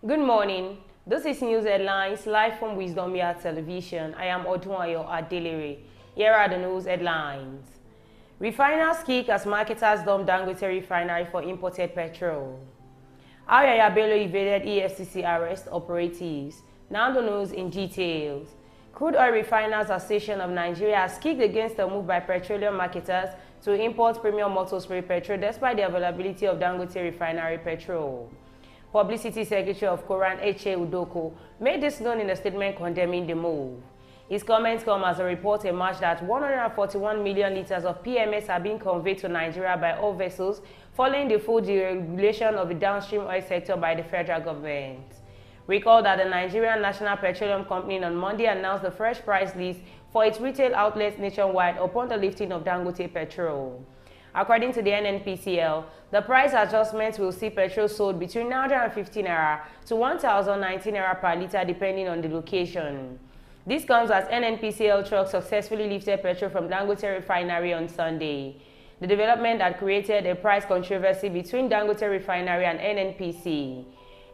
Good morning. This is News Headlines live from Wisdom Yard Television. I am Odunayo Adelere. Here are the news headlines. Refiners kick as marketers dump Dangote Refinery for imported petrol. How Yaya Bello evaded EFCC arrest operatives. Now the news in details. Crude Oil Refiners Association of Nigeria has kicked against the move by petroleum marketers to import premium motor spray petrol despite the availability of Dangote Refinery petrol. Publicity Secretary of Koran Eche Udoko made this known in a statement condemning the move. His comments come as a report emerged that 141 million liters of PMS are being conveyed to Nigeria by all vessels following the full deregulation of the downstream oil sector by the federal government. Recall that the Nigerian National Petroleum Company on Monday announced the fresh price list for its retail outlets nationwide upon the lifting of Dangote Petrol. According to the NNPCL, the price adjustment will see petrol sold between 915 naira to 1,019 naira per litre depending on the location. This comes as NNPCL trucks successfully lifted petrol from Dangote Refinery on Sunday. The development had created a price controversy between Dangote Refinery and NNPC.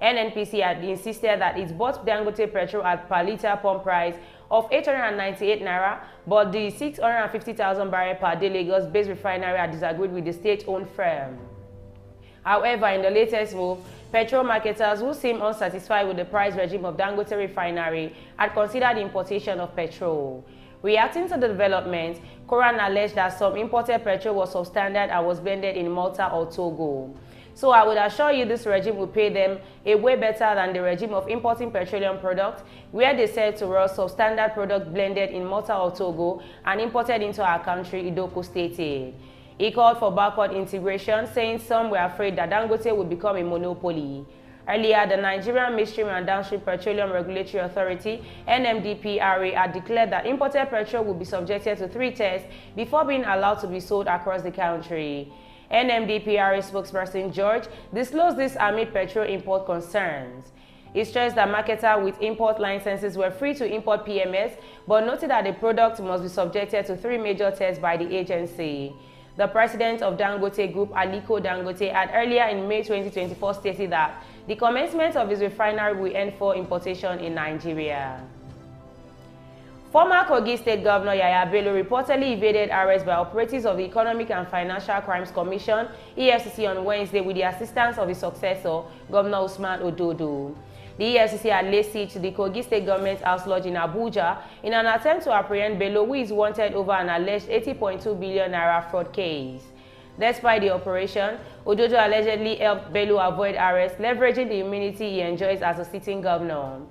NNPC had insisted that it bought Dangote petrol at per litre pump price of 898 naira, but the 650,000 barrel per day Lagos-based refinery had disagreed with the state-owned firm. However, in the latest move, petrol marketers who seem unsatisfied with the price regime of Dangote Refinery had considered the importation of petrol. Reacting to the development, Koran alleged that some imported petrol was substandard and was blended in Malta or Togo. So I would assure you this regime will pay them a way better than the regime of importing petroleum products, where they sell to us substandard products blended in Malta or Togo and imported into our country, Idoko stated. He called for backward integration, saying some were afraid that Dangote would become a monopoly. Earlier, the Nigerian Midstream and Downstream Petroleum Regulatory Authority, NMDPRA, had declared that imported petrol would be subjected to 3 tests before being allowed to be sold across the country. NMDPRA spokesperson George disclosed this amid petrol import concerns. He stressed that marketers with import licenses were free to import PMS, but noted that the product must be subjected to 3 major tests by the agency. The president of Dangote Group, Aliko Dangote, had earlier in May 2024 stated that the commencement of his refinery will end for importation in Nigeria. Former Kogi State Governor Yaya Bello reportedly evaded arrest by operatives of the Economic and Financial Crimes Commission (EFCC) on Wednesday with the assistance of his successor, Governor Usman Ododo. The EFCC had laid siege to the Kogi State Government House Lodge in Abuja in an attempt to apprehend Bello, who is wanted over an alleged 80.2 billion naira fraud case. Despite the operation, Ododo allegedly helped Bello avoid arrest, leveraging the immunity he enjoys as a sitting governor.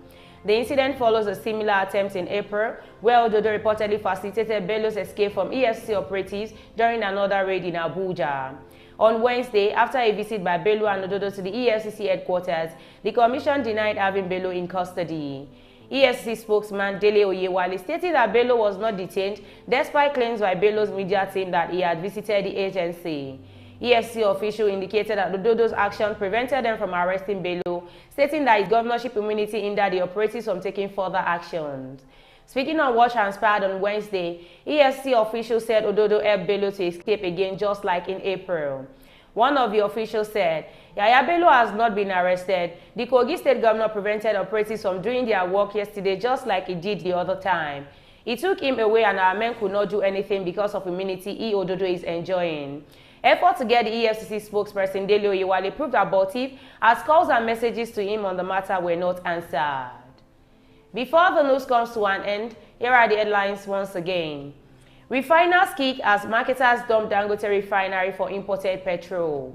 The incident follows a similar attempt in April, where Ododo reportedly facilitated Bello's escape from EFCC operatives during another raid in Abuja. On Wednesday, after a visit by Bello and Ododo to the EFCC headquarters, the commission denied having Bello in custody. EFCC spokesman Dele Oyewale stated that Bello was not detained, despite claims by Bello's media team that he had visited the agency. EFCC official indicated that Ododo's action prevented them from arresting Bello, stating that his governorship immunity hindered the operatives from taking further actions. Speaking on what transpired on Wednesday, EFCC officials said Ododo helped Bello to escape again just like in April. One of the officials said, Yaya Bello has not been arrested. The Kogi State Governor prevented operatives from doing their work yesterday just like he did the other time. He took him away and our men could not do anything because of immunity Ododo is enjoying. Effort to get the EFCC spokesperson Dele Oyewale proved abortive as calls and messages to him on the matter were not answered. Before the news comes to an end, here are the headlines once again. Refiners kick as marketers dump Dangote Refinery for imported petrol.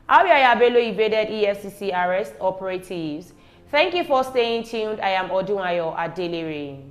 How Yaya Bello evaded EFCC arrest operatives. Thank you for staying tuned. I am Odunayo Adelere.